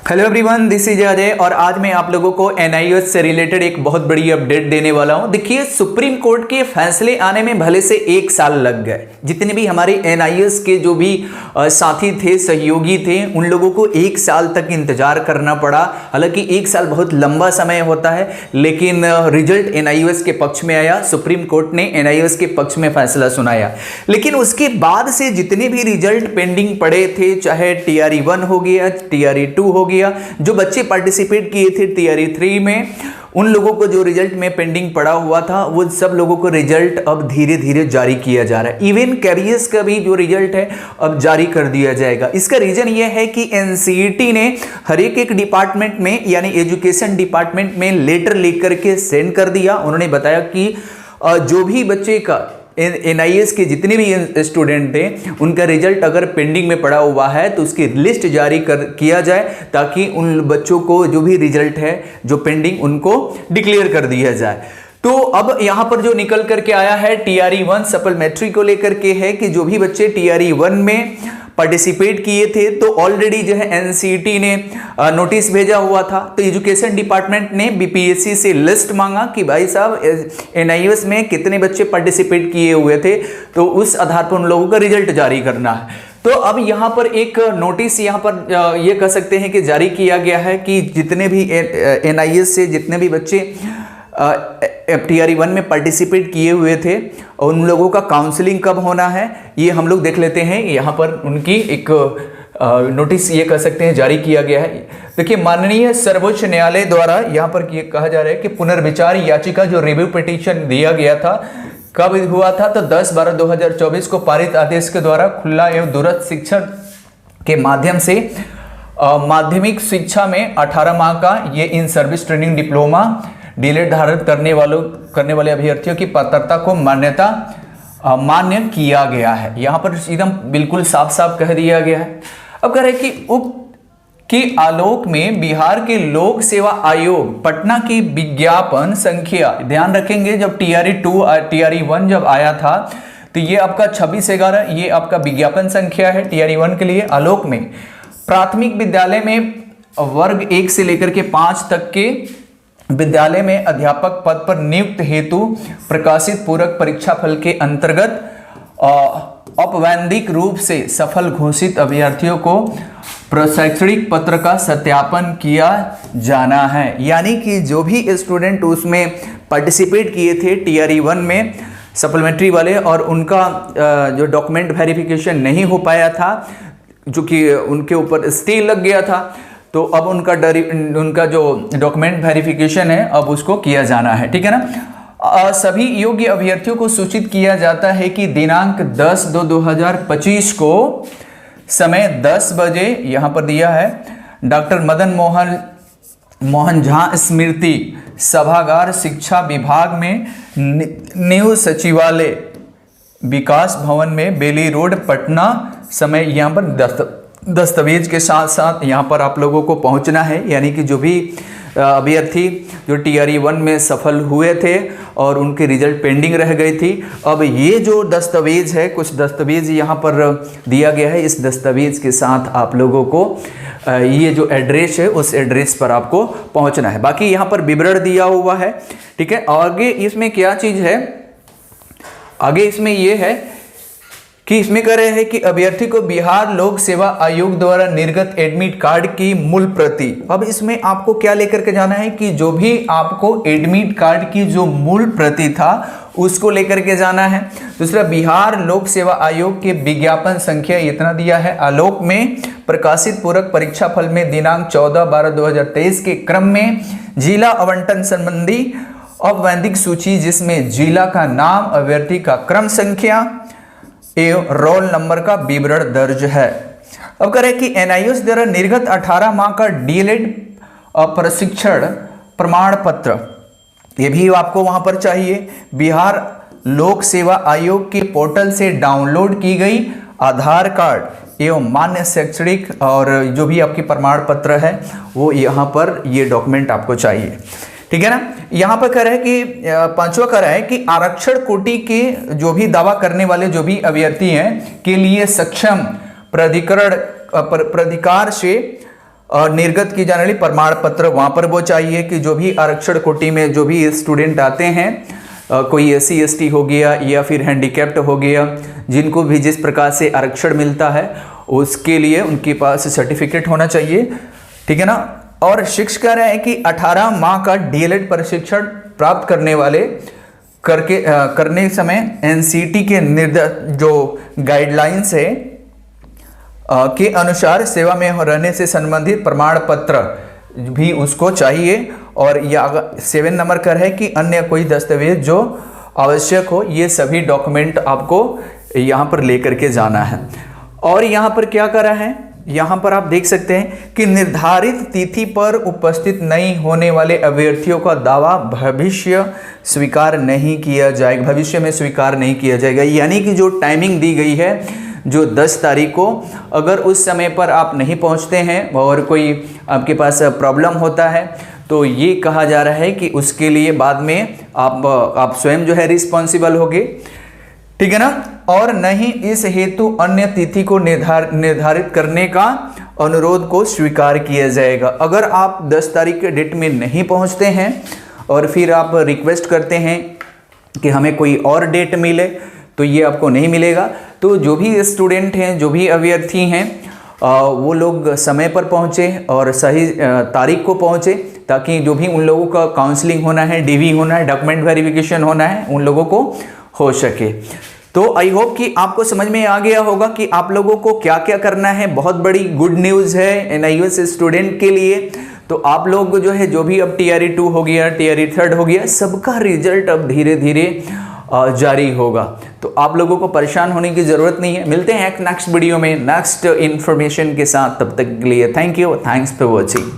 Hello everyone, this is Ajay और आज मैं आप लोगों को एनआईएस से रिलेटेड एक बहुत बड़ी अपडेट देने वाला हूं। देखिए, सुप्रीम कोर्ट के फैसले आने में भले से 1 साल लग गए। जितने भी हमारे एनआईएस के जो भी साथी थे, सहयोगी थे, उन लोगों को 1 साल तक इंतजार करना पड़ा। हालांकि 1 साल बहुत लंबा समय होता है, लेकिन रिजल्ट एनआईएस के पक्ष में आया। सुप्रीम कोर्ट ने एनआईएस के पक्ष में फैसला सुनाया। लेकिन उसके बाद से जितने भी रिजल्ट पेंडिंग पड़े थे, चाहे टीआरई 1 हो गया, टीआरई 2 हो गया, जो बच्चे पार्टिसिपेट किए थे टीआरई 3 में, उन लोगों को जो रिजल्ट में पेंडिंग पड़ा हुआ था, वो सब लोगों को रिजल्ट अब धीरे धीरे जारी किया जा रहा है। इवन कैरियर्स का भी जो रिजल्ट है अब जारी कर दिया जाएगा। इसका रीजन ये है कि एनसीईटी ने हर एक डिपार्टमेंट में, यानी एजुकेशन डिपार्टमेंट में लेटर लेकर के सेंड कर दिया। उन्होंने बताया कि जो भी बच्चे का एनआईएस के जितने भी स्टूडेंट थे, उनका रिजल्ट अगर पेंडिंग में पड़ा हुआ है तो उसकी लिस्ट जारी किया जाए, ताकि उन बच्चों को जो भी रिजल्ट है जो पेंडिंग, उनको डिक्लेयर कर दिया जाए। तो अब यहां पर जो निकल करके आया है टीआरई 1 सप्लीमेंट्री को लेकर के है कि जो भी बच्चे टीआरई 1 में पार्टिसिपेट किए थे, तो ऑलरेडी जो है एनसीईटी ने नोटिस भेजा हुआ था। तो एजुकेशन डिपार्टमेंट ने बीपीएससी से लिस्ट मांगा कि भाई साहब, एनआईएस में कितने बच्चे पार्टिसिपेट किए हुए थे, तो उस आधार पर उन लोगों का रिजल्ट जारी करना है। तो अब यहाँ पर एक नोटिस यहाँ पर ये कह सकते हैं कि जारी किया गया है कि जितने भी एनआईएस से जितने भी बच्चे टीआरई 1 में पार्टिसिपेट किए हुए थे, उन लोगों का काउंसलिंग कब होना है, ये हम लोग देख लेते हैं। यहाँ पर उनकी एक नोटिस ये कह सकते हैं जारी किया गया है। देखिए, माननीय सर्वोच्च न्यायालय द्वारा यहाँ पर ये कहा जा रहा है कि पुनर्विचार याचिका जो रिव्यू पिटीशन दिया गया था, कब हुआ था, तो 10/12/2024 को पारित आदेश के द्वारा खुला एवं दूरस्थ शिक्षा के माध्यम से माध्यमिक शिक्षा में 18 माह का ये in service training diploma DElEd धारण करने वाले अभ्यर्थियों की पात्रता को मान्य किया गया है। यहाँ पर एकदम बिल्कुल साफ साफ कह दिया गया है। अब कह रहे हैं कि उक्त के आलोक में बिहार के लोक सेवा आयोग पटना की विज्ञापन संख्या, ध्यान रखेंगे जब टीआरई 2 टीआरई 1 जब आया था, तो ये आपका 26/11 ये आपका विज्ञापन संख्या है टीआरई 1 के लिए। आलोक में प्राथमिक विद्यालय में वर्ग 1 से लेकर के 5 तक के विद्यालय में अध्यापक पद पर नियुक्त हेतु प्रकाशित पूरक परीक्षा फल के अंतर्गत औपबंधिक रूप से सफल घोषित अभ्यर्थियों को प्रशैक्षणिक पत्र का सत्यापन किया जाना है। यानी कि जो भी स्टूडेंट उसमें पार्टिसिपेट किए थे टीआरई 1 में सप्लीमेंट्री वाले, और उनका जो डॉक्यूमेंट वेरिफिकेशन नहीं हो पाया था, जो कि उनके ऊपर स्टे लग गया था, तो अब उनका जो डॉक्यूमेंट वेरिफिकेशन है अब उसको किया जाना है। ठीक है ना। सभी योग्य अभ्यर्थियों को सूचित किया जाता है कि दिनांक 10/2/2025 को समय 10 बजे यहाँ पर दिया है, डॉक्टर मदन मोहन झा स्मृति सभागार शिक्षा विभाग में न्यू सचिवालय विकास भवन में बेली रोड पटना। समय यहाँ पर दस्तावेज के साथ साथ यहाँ पर आप लोगों को पहुँचना है। यानी कि जो भी अभ्यर्थी जो टीआरई 1 में सफल हुए थे और उनके रिजल्ट पेंडिंग रह गई थी, अब ये जो दस्तावेज है, कुछ दस्तावेज यहाँ पर दिया गया है, इस दस्तावेज के साथ आप लोगों को ये जो एड्रेस है उस एड्रेस पर आपको पहुँचना है। बाकी यहाँ पर विवरण दिया हुआ है। ठीक है। आगे इसमें क्या चीज़ है, आगे इसमें ये है कि इसमें कह रहे हैं कि अभ्यर्थी को बिहार लोक सेवा आयोग द्वारा निर्गत एडमिट कार्ड की मूल प्रति। अब इसमें आपको क्या लेकर के जाना है कि जो भी आपको एडमिट कार्ड की जो मूल प्रति था उसको लेकर के जाना है। दूसरा, बिहार लोक सेवा आयोग के विज्ञापन संख्या इतना दिया है, आलोक में प्रकाशित पूरक परीक्षा फल में दिनांक 14/12/2023 के क्रम में जिला आवंटन संबंधी औपबंधिक सूची, जिसमें जिला का नाम, अभ्यर्थी का क्रम संख्या एवं रोल नंबर का विवरण दर्ज है। अब कह रहे हैं कि एनआईएस द्वारा निर्गत 18 माह का डीएलएड प्रशिक्षण प्रमाण पत्र, ये भी आपको वहां पर चाहिए। बिहार लोक सेवा आयोग के पोर्टल से डाउनलोड की गई आधार कार्ड एवं मान्य शैक्षणिक और जो भी आपकी प्रमाण पत्र है, वो यहाँ पर ये डॉक्यूमेंट आपको चाहिए। ठीक है ना। यहाँ पर कह रहा है कि 5वां कह रहा है कि आरक्षण कोटि के जो भी दावा करने वाले जो भी अभ्यर्थी हैं के लिए सक्षम प्राधिकार से और निर्गत की जाने वाली प्रमाण पत्र वहाँ पर वो चाहिए कि जो भी आरक्षण कोटि में जो भी स्टूडेंट आते हैं, कोई SC ST हो गया या फिर हैंडीकैप्ड हो गया, जिनको भी जिस प्रकार से आरक्षण मिलता है उसके लिए उनके पास सर्टिफिकेट होना चाहिए, ठीक है ना। और शिक्षक कह रहे हैं कि 18 माह का DLED प्रशिक्षण प्राप्त करने वाले करने समय NCT के जो गाइडलाइंस है के अनुसार सेवा में रहने से संबंधित प्रमाण पत्र भी उसको चाहिए। और यह 7 नंबर कर है कि अन्य कोई दस्तावेज जो आवश्यक हो, ये सभी डॉक्यूमेंट आपको यहाँ पर लेकर के जाना है। और यहाँ पर क्या करा है, यहाँ पर आप देख सकते हैं कि निर्धारित तिथि पर उपस्थित नहीं होने वाले अभ्यर्थियों का दावा भविष्य में स्वीकार नहीं किया जाएगा। यानी कि जो टाइमिंग दी गई है जो 10 तारीख को, अगर उस समय पर आप नहीं पहुंचते हैं और कोई आपके पास प्रॉब्लम होता है तो ये कहा जा रहा है कि उसके लिए बाद में आप स्वयं जो है रिस्पॉन्सिबल होगे, ठीक है ना। और नहीं इस हेतु अन्य तिथि को निर्धारित करने का अनुरोध को स्वीकार किया जाएगा। अगर आप 10 तारीख के डेट में नहीं पहुंचते हैं और फिर आप रिक्वेस्ट करते हैं कि हमें कोई और डेट मिले, तो ये आपको नहीं मिलेगा। तो जो भी स्टूडेंट हैं, जो भी अभ्यर्थी हैं, वो लोग समय पर पहुँचे और सही तारीख को पहुँचे, ताकि जो भी उन लोगों का काउंसलिंग होना है, DV होना है, डॉक्यूमेंट वेरिफिकेशन होना है, उन लोगों को हो सके। तो आई होप कि आपको समझ में आ गया होगा कि आप लोगों को क्या क्या करना है। बहुत बड़ी गुड न्यूज़ है NIOS स्टूडेंट के लिए। तो आप लोग जो है, जो भी अब TRE 2 हो गया, TRE 3 हो गया, सबका रिजल्ट अब धीरे धीरे जारी होगा। तो आप लोगों को परेशान होने की ज़रूरत नहीं है। मिलते हैं एक नेक्स्ट वीडियो में नेक्स्ट इन्फॉर्मेशन के साथ। तब तक के लिए thank you, thanks for watching.